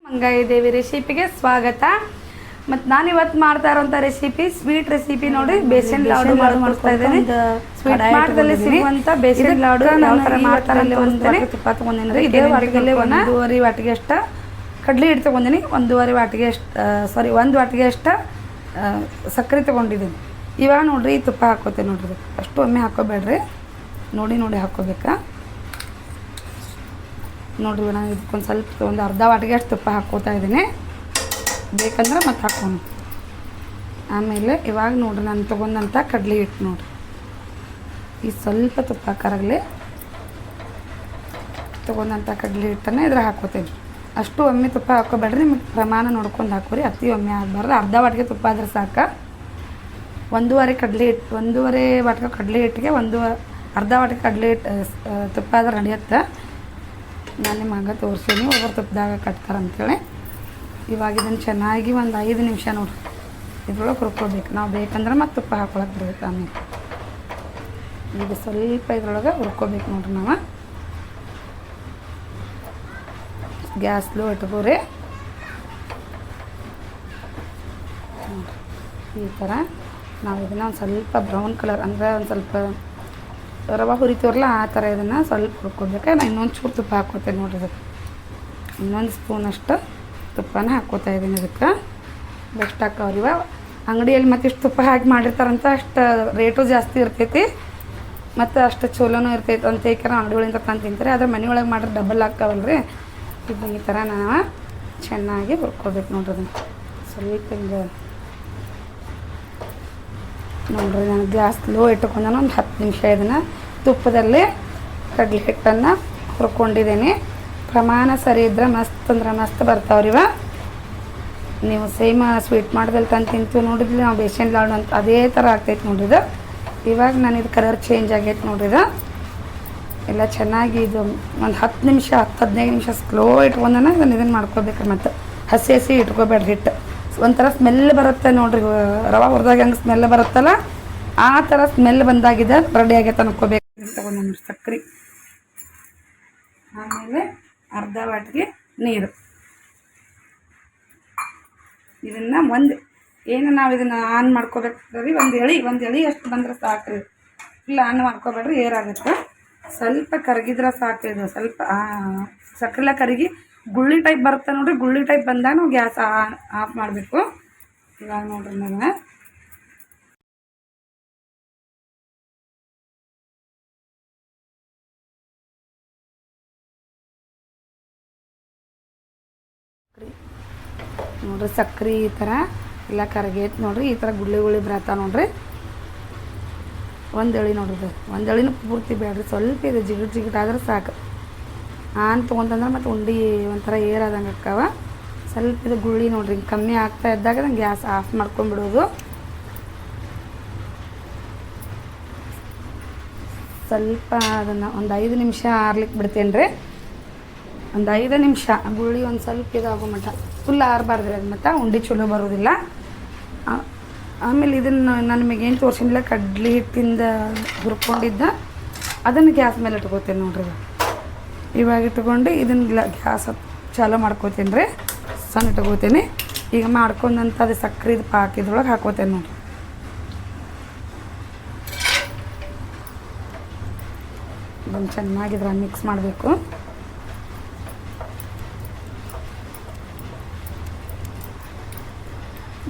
ಮಂಗಾಯಿ ದೇವಿ ರೆಸಿಪಿಗೆ ಸ್ವಾಗತ. ಮತ್ತು ನಾನು ಇವತ್ತು ಮಾಡ್ತಾ ಇರೋಂಥ ರೆಸಿಪಿ ಸ್ವೀಟ್ ರೆಸಿಪಿ ನೋಡಿ, ಬೇಸನ್ ಲಾಡು ಮಾಡ್ತಾ ಇದ್ದೀನಿ. ಸ್ವೀಟ್ ಮಾರ್ಟ್ದಲ್ಲಿ ಸಿಗುವಂಥ ಬೇಸನ್ ಲಾಡು ಯಾವ ಥರ ಮಾಡ್ತಾರೆ ಅಂತ ತುಪ್ಪ ತೊಗೊಂಡಿನಿ. ಇದೇ ವಾಟಿಗೆಲ್ಲೇ 1.5 ವಾಟಿಗೆ ಅಷ್ಟು ಕಡಲೆ ಹಿಟ್ಟು ತೊಗೊಂಡಿನಿ. 1.5 ವಾಟಿಗೆ ಅಷ್ಟು 1 ವಾಟಿಗೆ ಅಷ್ಟು ಸಕ್ಕರೆ ತೊಗೊಂಡಿದ್ದೀನಿ. ಇವಾಗ ನೋಡಿರಿ ಈ ತುಪ್ಪ ಹಾಕೋತೇನೆ ನೋಡ್ರಿ. ಅಷ್ಟು ಒಮ್ಮೆ ಹಾಕೋಬೇಡ್ರಿ, ನೋಡಿ ಹಾಕ್ಕೋಬೇಕಾ ನೋಡ್ರಿ. ನಾನು ಇದಕ್ಕೊಂದು ಸ್ವಲ್ಪ ಒಂದು ಅರ್ಧ ವಾಟಿಗೆ ಅಷ್ಟು ತುಪ್ಪ ಹಾಕ್ಕೋತಾ ಇದ್ದೀನಿ. ಬೇಕಂದ್ರೆ ಮತ್ತೆ ಹಾಕೋಣ. ಆಮೇಲೆ ಇವಾಗ ನೋಡ್ರಿ ನಾನು ತೊಗೊಂಡಂಥ ಕಡಲೆ ಹಿಟ್ಟು ನೋಡ್ರಿ, ಈ ಸ್ವಲ್ಪ ತುಪ್ಪ ಕರಗಲಿ ತೊಗೊಂಡಂಥ ಕಡಲೆ ಹಿಟ್ಟನ್ನು ಇದ್ರ ಹಾಕೋತೇನೆ. ಅಷ್ಟು ಒಮ್ಮೆ ತುಪ್ಪ ಹಾಕೋಬೇಡ್ರಿ, ನಿಮಗೆ ಪ್ರಮಾಣ ನೋಡ್ಕೊಂಡು ಹಾಕೋರಿ. ಅತಿ ಒಮ್ಮೆ ಆಗಬಾರ್ದು. ಅರ್ಧ ವಾಟಿಗೆ ತುಪ್ಪ ಆದ್ರೆ ಸಾಕು. 1.5 ಕಡಲೆ ಹಿಟ್ಟು, 1.5 ವಾಟಿಗೆ ಕಡಲೆ ಹಿಟ್ಟಿಗೆ ಅರ್ಧ ವಾಟಿಗೆ ಕಡಲೆ ಹಿಟ್ಟು ತುಪ್ಪ ಆದ್ರೆ ನಡೆಯುತ್ತೆ. ನಾನು ನಿಮಗೆ ತೋರಿಸೀನಿ ಒಬ್ಬರು ತುಪ್ಪದಾಗ ಕಟ್ತಾರೆ ಅಂಥೇಳಿ. ಇವಾಗ ಇದನ್ನು ಚೆನ್ನಾಗಿ ಒಂದು 5 ನಿಮಿಷ ನೋಡಿರಿ ಇದ್ರೊಳಗೆ ಹುರ್ಕೋಬೇಕು. ನಾವು ಬೇಕಂದ್ರೆ ಮತ್ತೆ ತುಪ್ಪ ಹಾಕೊಳಕ್ಕೆ ಬರುತ್ತೆ. ಆಮೇಲೆ ಈಗ ಸ್ವಲ್ಪ ಇದ್ರೊಳಗೆ ಹುರ್ಕೋಬೇಕು ನೋಡ್ರಿ. ನಾವು ಗ್ಯಾಸ್ ಲೋ ಇಟ್ಕೋರಿ. ಈ ಥರ ನಾವು ಇದನ್ನು ಒಂದು ಸ್ವಲ್ಪ ಬ್ರೌನ್ ಕಲರ್ ಅಂದರೆ ಒಂದು ಸ್ವಲ್ಪ ರವೆ ಹುರಿತೀವರಲ್ಲ ಆ ಥರ ಇದನ್ನು ಸ್ವಲ್ಪ ಹುರ್ಕೋಬೇಕು. ನಾನು ಇನ್ನೊಂದು ಚೂರು ತುಪ್ಪ ಹಾಕ್ಕೋತೇನೆ ನೋಡ್ರಿ. ಇದಕ್ಕೆ ಇನ್ನೊಂದು ಸ್ಪೂನಷ್ಟು ತುಪ್ಪನ ಹಾಕ್ಕೋತಾ ಇದ್ದೀನಿ. ಇದಕ್ಕೆ ಬೆಸ್ಟ್ ಹಾಕವ್ರಿವ ಅಂಗಡಿಯಲ್ಲಿ ಮತ್ತು ಇಷ್ಟು ತುಪ್ಪ ಹಾಕಿ ಮಾಡಿರ್ತಾರಂತ ಅಷ್ಟು ರೇಟು ಜಾಸ್ತಿ ಇರ್ತೈತಿ ಮತ್ತು ಅಷ್ಟು ಚಲೋನೂ ಇರ್ತೈತೆ ಅಂತ ಏಕೆ ಅಂಗಡಿಗಳಿಂದ ತಂದು ತಿಂತಾರೆ. ಆದರೆ ಮನೆಯೊಳಗೆ ಮಾಡಿದ್ರೆ ಡಬಲ್ ಹಾಕವಲ್ರಿ. ಇದು ಈ ಥರ ನಾವು ಚೆನ್ನಾಗಿ ಹುರ್ಕೋಬೇಕು ನೋಡ್ರಿ. ಅದನ್ನು ಸ್ವಲ್ಪ ಹಿಂಗೆ ನೋಡ್ರಿ. ನಾನು ಗ್ಯಾಸ್ ಲೋ ಇಟ್ಟುಕೊಂಡು ಒಂದು 10 ನಿಮಿಷ ಇದನ್ನು ತುಪ್ಪದಲ್ಲಿ ಕಡಲೆ ಹಿಟ್ಟನ್ನು ಹುರ್ಕೊಂಡಿದ್ದೀನಿ. ಪ್ರಮಾಣ ಸರಿ ಇದ್ರೆ ಮಸ್ತ್ ಅಂದ್ರೆ ಮಸ್ತ್ ಬರ್ತಾವ್ರಿವ. ನೀವು ಸೇಮ್ ಸ್ವೀಟ್ ಮಾಡ್ದಲ್ಲಿ ತಂದು ತಿಂತೀವಿ ನೋಡಿದ್ವಿ ನಾವು ಬೇಸನ್ ಲಾಡು ಅಂತ, ಅದೇ ಥರ ಆಗ್ತೈತೆ ನೋಡ್ರಿದು. ಇವಾಗ ನಾನು ಇದು ಕಲರ್ ಚೇಂಜ್ ಆಗೈತೆ ನೋಡ್ರಿದು. ಎಲ್ಲ ಚೆನ್ನಾಗಿ ಇದು ಒಂದು 10 ನಿಮಿಷ 10-15 ನಿಮಿಷ ಸ್ಲೋ ಇಟ್ಕೊಂಡನ ಇದನ್ನು ಮಾಡ್ಕೋಬೇಕ್ರಿ. ಮತ್ತು ಹಸಿ ಇಟ್ಕೋಬೇಡ್ರಿ. ಹಿಟ್ಟು ಒಂಥರ ಸ್ಮೆಲ್ ಬರುತ್ತೆ ನೋಡ್ರಿ. ರವೆ ಹುರಿದಾಗ ಹೆಂಗೆ ಸ್ಮೆಲ್ ಬರುತ್ತಲ್ಲ ಆ ಥರ ಸ್ಮೆಲ್ ಬಂದಾಗಿದೆ. ರೆಡಿ ಆಗೈತೆ ಅನ್ಕೋಬೇಕು. ತಗೊಂಡು ಸಕ್ಕರೆ, ಆಮೇಲೆ ಅರ್ಧ ವಾಟಿಗೆ ನೀರು. ಇದನ್ನು ನಾವು ಇದನ್ನು ಆನ್ ಮಾಡ್ಕೋಬೇಕ್ರಿ. ಒಂದು ಎಳೆ ಅಷ್ಟು ಬಂದ್ರೆ ಸಾಕ್ರಿ. ಇಲ್ಲ ಆನ್ ಮಾಡ್ಕೋಬೇಡ್ರಿ, ಏರಾಗುತ್ತೆ. ಸ್ವಲ್ಪ ಕರಗಿದ್ರೆ ಸಾಕು. ಇದು ಸ್ವಲ್ಪ ಸಕ್ಕರೆ ಕರಗಿ ಗುಳ್ಳಿ ಟೈಪ್ ಬರುತ್ತೆ ನೋಡ್ರಿ. ಗುಳ್ಳಿ ಟೈಪ್ ಬಂದಾಗ ನಾವು ಗ್ಯಾಸ್ ಆಫ್ ಮಾಡಬೇಕು. ಇವಾಗ ನೋಡ್ರಿ ನಾನು ನೋಡ್ರಿ ಸಕ್ಕರೆ ಈ ಥರ ಎಲ್ಲ ಕರಗೈತೆ ನೋಡ್ರಿ. ಈ ಥರ ಗುಳ್ಳಿ ಬರತ್ತ ನೋಡ್ರಿ. ಒಂದು ಎಳೆ ನೋಡ್ರಿ. ಒಂದು ಎಳೆನೂ ಪೂರ್ತಿ ಬೇಡ್ರಿ, ಸ್ವಲ್ಪ ಇದು ಜಿಗಿಟ್ ಆದ್ರೆ ಸಾಕು. ತೊಗೊಂತಂದ್ರೆ ಮತ್ತು ಉಂಡೆ ಒಂಥರ ಏರಾದಂಗೆ ಅಕ್ಕವ. ಸ್ವಲ್ಪ ಇದು ಗುಳ್ಳಿ ನೋಡ್ರಿ ಕಮ್ಮಿ ಆಗ್ತಾ ಇದ್ದಾಗ ನಂಗೆ ಗ್ಯಾಸ್ ಆಫ್ ಮಾಡ್ಕೊಂಡ್ಬಿಡೋದು. ಸ್ವಲ್ಪ ಅದನ್ನು ಒಂದು 5 ನಿಮಿಷ ಆರ್ಲಿಕ್ಕೆ ಬಿಡ್ತೇನೆ ರೀ. ಒಂದು 5 ನಿಮಿಷ ಗುಳ್ಳಿ ಒಂದು ಸ್ವಲ್ಪ ಇದಾಗೋ ಮಟ್ಟ, ಫುಲ್ ಆರಬಾರ್ದ್ರಿ. ಅದು ಮತ್ತು ಉಂಡೆ ಚಲೋ ಬರೋದಿಲ್ಲ. ಆಮೇಲೆ ಇದನ್ನು ನಾನು ನಿಮಗೇನು ತೋರಿಸಿಲ್ಲ, ಕಡ್ಲೆ ಹಿಟ್ಟಿಂದ ಹುರ್ಕೊಂಡಿದ್ದ ಅದನ್ನು ಗ್ಯಾಸ್ ಮೇಲೆ ಇಟ್ಕೋತೇನೆ ನೋಡ್ರಿ. ಇವಾಗ ಇಟ್ಕೊಂಡು ಇದನ್ನ ಗ್ಯಾಸ್ ಚಾಲೂ ಮಾಡ್ಕೋತೀನಿ ರೀ. ಸಣ್ಣ ಇಟ್ಕೋತೀನಿ. ಈಗ ಮಾಡ್ಕೊಂಡಂಥ ಅದು ಸಕ್ಕರೆದು ಪಾಕಿದ್ರೊಳಗೆ ಹಾಕೋತೇನೆ ನೋಡ್ರಿ. ಇದನ್ನು ಚೆನ್ನಾಗಿದ್ರೆ ಮಿಕ್ಸ್ ಮಾಡಬೇಕು.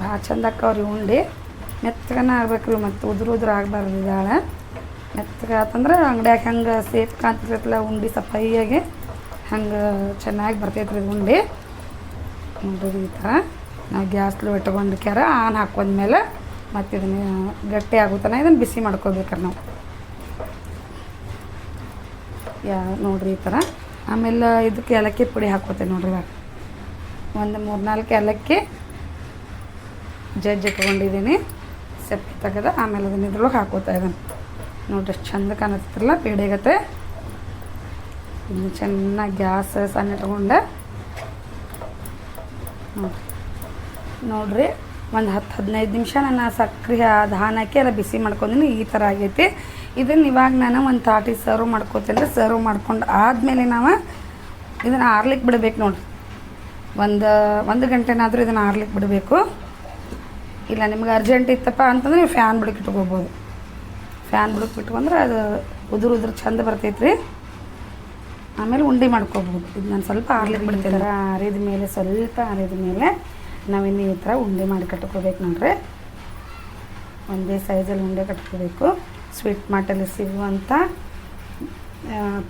ಭಾಳ ಚಂದ ಅಕ್ಕವ್ರಿ ಉಂಡೆ. ಮೆತ್ತಗನ ಆಗ್ಬೇಕು ರೀ, ಮತ್ತು ಉದುರು ಆಗಬಾರ್ದು. ಇದಾಳ ಮೆತ್ತಗೆ ಆತಂದ್ರೆ ಅಂಗಡಿಯಾಗ ಹೆಂಗೆ ಸೇಫ್ ಕಾಣ್ತಿರ್ತೈತಲ್ಲ ಉಂಡೆ ಸಫಾಯಿಯಾಗಿ ಹಂಗೆ ಚೆನ್ನಾಗಿ ಬರ್ತೈತ್ರಿ ಇದು ಉಂಡೆ ನೋಡ್ರಿ. ಈ ಥರ ನಾವು ಗ್ಯಾಸ್ಲು ಇಟ್ಕೊಂಡು ಆನ್ ಹಾಕೊಂಡ್ಮೇಲೆ ಮತ್ತು ಇದನ್ನು ಗಟ್ಟಿ ಆಗುತ್ತಾನೆ ಇದನ್ನು ಬಿಸಿ ಮಾಡ್ಕೋಬೇಕ್ರಿ ನಾವು. ನೋಡ್ರಿ ಈ ಥರ. ಆಮೇಲೆ ಇದಕ್ಕೆ ಏಲಕ್ಕಿ ಪುಡಿ ಹಾಕೋತೇವೆ ನೋಡ್ರಿ. ಇವಾಗ ಒಂದು 3-4 ಏಲಕ್ಕಿ ಇಟ್ಕೊಂಡಿದ್ದೀನಿ, ಸೆಪ್ಪೆ ತೆಗೆದು. ಆಮೇಲೆ ಅದನ್ನ ಇದ್ರೊಳಗೆ ಹಾಕೋತಾ ಇದನ್ನು ನೋಡ್ರಿ. ಎಷ್ಟು ಚಂದ ಕಾಣತ್ತಿರಲ್ಲ ಪೇಡೆಗತ್ತೆ. ಇನ್ನು ಚೆನ್ನಾಗಿ ಗ್ಯಾಸ್ ಸಣ್ಣ ಇಟ್ಕೊಂಡೆ ನೋಡ್ರಿ. ಒಂದು 10-15 ನಿಮಿಷ ನಾನು ಸಕ್ಕರೆ ಹಾನ್ ಹಾಕಿ ಎಲ್ಲ ಬಿಸಿ ಮಾಡ್ಕೊಂಡಿನಿ. ಈ ಥರ ಆಗೈತಿ. ಇದನ್ನು ಇವಾಗ ನಾನು ಒಂದು ತಾಟಿ ಸರ್ವ್ ಮಾಡ್ಕೋತೀನಿ. ಸರ್ವ್ ಮಾಡ್ಕೊಂಡು ಆದಮೇಲೆ ನಾವು ಇದನ್ನು ಆರ್ಲಿಕ್ಕೆ ಬಿಡಬೇಕು ನೋಡಿರಿ. ಒಂದು ಗಂಟೆನಾದರೂ ಇದನ್ನು ಆರ್ಲಿಕ್ಕೆ ಬಿಡಬೇಕು. ಇಲ್ಲ ನಿಮ್ಗೆ ಅರ್ಜೆಂಟ್ ಇತ್ತಪ್ಪ ಅಂತಂದ್ರೆ ನೀವು ಫ್ಯಾನ್ ಬುಡಕ್ಕೆ ಇಟ್ಕೋಬೋದು. ಫ್ಯಾನ್ ಬುಡಕ್ಕೆ ಬಿಟ್ಕೊಂಡ್ರೆ ಅದು ಉದುರು ಚಂದ ಬರ್ತೈತೆ ರೀ. ಆಮೇಲೆ ಉಂಡೆ ಮಾಡ್ಕೋಬೋದು. ಇದು ನಾನು ಸ್ವಲ್ಪ ಆರ್ಲಿಕ್ಕೆ ಬಿಡ್ತೀನಿ. ಆರಿದ ಮೇಲೆ ಸ್ವಲ್ಪ ಆರಿದ ಮೇಲೆ ನಾವಿನ್ನು ಈ ಥರ ಉಂಡೆ ಮಾಡಿ ಕಟ್ಕೋಬೇಕು ನೋಡ್ರಿ. ಒಂದೇ ಸೈಜಲ್ಲಿ ಉಂಡೆ ಕಟ್ಕೋಬೇಕು. ಸ್ವೀಟ್ ಮಾರ್ಟಲ್ಲಿ ಸಿಗುವಂಥ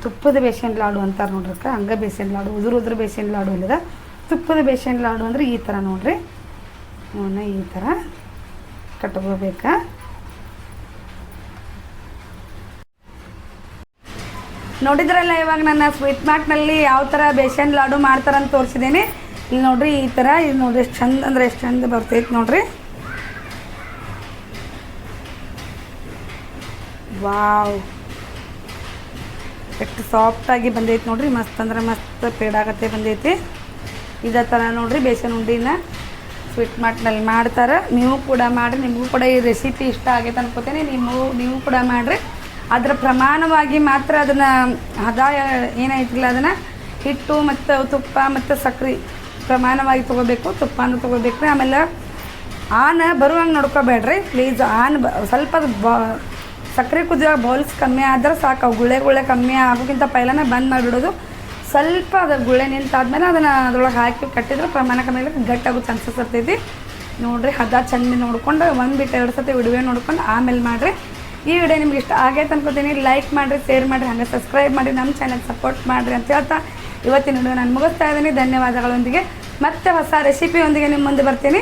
ತುಪ್ಪದ ಬೇಸನ್ ಲಾಡು ಅಂತಾರೆ ನೋಡ್ರಕ್ಕ. ಹಂಗೆ ಬೇಸನ್ ಲಾಡು, ಉದುರು ಬೇಸನ್ ಲಾಡು ಇಲ್ಲದ ತುಪ್ಪದ ಬೇಸನ್ ಲಾಡು ಅಂದರೆ ಈ ಥರ ನೋಡ್ರಿ. ಅವನ್ನ ಈ ಥರ ಕಟ್ಕೋಬೇಕಾ. ನೋಡಿದ್ರಲ್ಲ, ಇವಾಗ ನನ್ನ ಸ್ವೀಟ್ ಮಾರ್ಟ್ನಲ್ಲಿ ಯಾವ ಥರ ಬೇಸನ್ ಲಾಡು ಮಾಡ್ತಾರಂತ ತೋರಿಸಿದ್ದೀನಿ. ಇಲ್ಲಿ ನೋಡ್ರಿ ಈ ಥರ. ಇದು ನೋಡ್ರಿ ಎಷ್ಟು ಚಂದ ಅಂದರೆ ಎಷ್ಟು ಚಂದ ಬರ್ತೈತೆ ನೋಡ್ರಿ. ವಾವ್, ಎಷ್ಟು ಸಾಫ್ಟಾಗಿ ಬಂದೈತೆ ನೋಡ್ರಿ. ಮಸ್ತ್ ಅಂದ್ರೆ ಮಸ್ತ್ ಪೇಡಾಗತ್ತೆ ಬಂದೈತಿ. ಇದೇ ಥರ ನೋಡ್ರಿ ಬೇಸನ್ ಉಂಡಿನ ಸ್ವೀಟ್ ಮಾರ್ಟ್ನಲ್ಲಿ ಮಾಡ್ತಾರೆ. ನೀವು ಕೂಡ ಮಾಡಿರಿ. ನಿಮಗೂ ಕೂಡ ಈ ರೆಸಿಪಿ ಇಷ್ಟ ಆಗೈತೆ ಅನ್ಕೋತೀನಿ. ನೀವು ಕೂಡ ಮಾಡಿರಿ. ಅದರ ಪ್ರಮಾಣವಾಗಿ ಮಾತ್ರ ಅದನ್ನು ಏನೈತಿಲ್ಲ ಅದನ್ನು ಹಿಟ್ಟು ಮತ್ತು ತುಪ್ಪ ಮತ್ತು ಸಕ್ಕರೆ ಪ್ರಮಾಣವಾಗಿ ತೊಗೋಬೇಕು. ತುಪ್ಪನೂ ತೊಗೋಬೇಕು. ಆಮೇಲೆ ಬರುವಂಗೆ ನೋಡ್ಕೋಬೇಡ್ರಿ ಪ್ಲೀಸ್. ಸ್ವಲ್ಪ ಸಕ್ಕರೆ ಕುದಿಯುವಾಗ ಬೌಲ್ಸ್ ಕಮ್ಮಿ ಆದ್ರೆ ಸಾಕು. ಗುಳ್ಳೆ ಕಮ್ಮಿ ಆಗೋಕ್ಕಿಂತ ಪೈಲನೇ ಬಂದ್ ಮಾಡಿಬಿಡೋದು. ಸ್ವಲ್ಪ ಅದು ಗುಳ್ಳೆ ನಿಂತಾದ್ಮೇಲೆ ಅದನ್ನು ಅದ್ರೊಳಗೆ ಹಾಕಿ ಕಟ್ಟಿದ್ರೆ ಪ್ರಮಾಣ ಕಮ್ಮಿ ಆಗಲಿಕ್ಕೆ ಗಟ್ಟಾಗೋ ಚಾನ್ಸಸ್ ಇರ್ತೈತಿ. ನೋಡಿರಿ ಚಂದ ನೋಡ್ಕೊಂಡು ಒಂದು ಬಿಟ್ಟು 2 ಸತಿ ವಿಡಿಯೋ ನೋಡ್ಕೊಂಡು ಆಮೇಲೆ ಮಾಡಿರಿ. ಈ ವಿಡಿಯೋ ನಿಮ್ಗೆ ಇಷ್ಟ ಆಗೈತೆ ಅನ್ಕೋತೀನಿ. ಲೈಕ್ ಮಾಡಿರಿ, ಶೇರ್ ಮಾಡಿರಿ, ಹಾಗೆ ಸಬ್ಸ್ಕ್ರೈಬ್ ಮಾಡಿ ನಮ್ಮ ಚಾನಲ್ ಸಪೋರ್ಟ್ ಮಾಡಿರಿ ಅಂತ ಹೇಳ್ತಾ ಇವತ್ತಿನ ವಿಡಿಯೋ ನಾನು ಮುಗಿಸ್ತಾ ಇದ್ದೀನಿ. ಧನ್ಯವಾದಗಳೊಂದಿಗೆ ಮತ್ತೆ ಹೊಸ ರೆಸಿಪಿಯೊಂದಿಗೆ ನಿಮ್ಮ ಮುಂದೆ ಬರ್ತೀನಿ.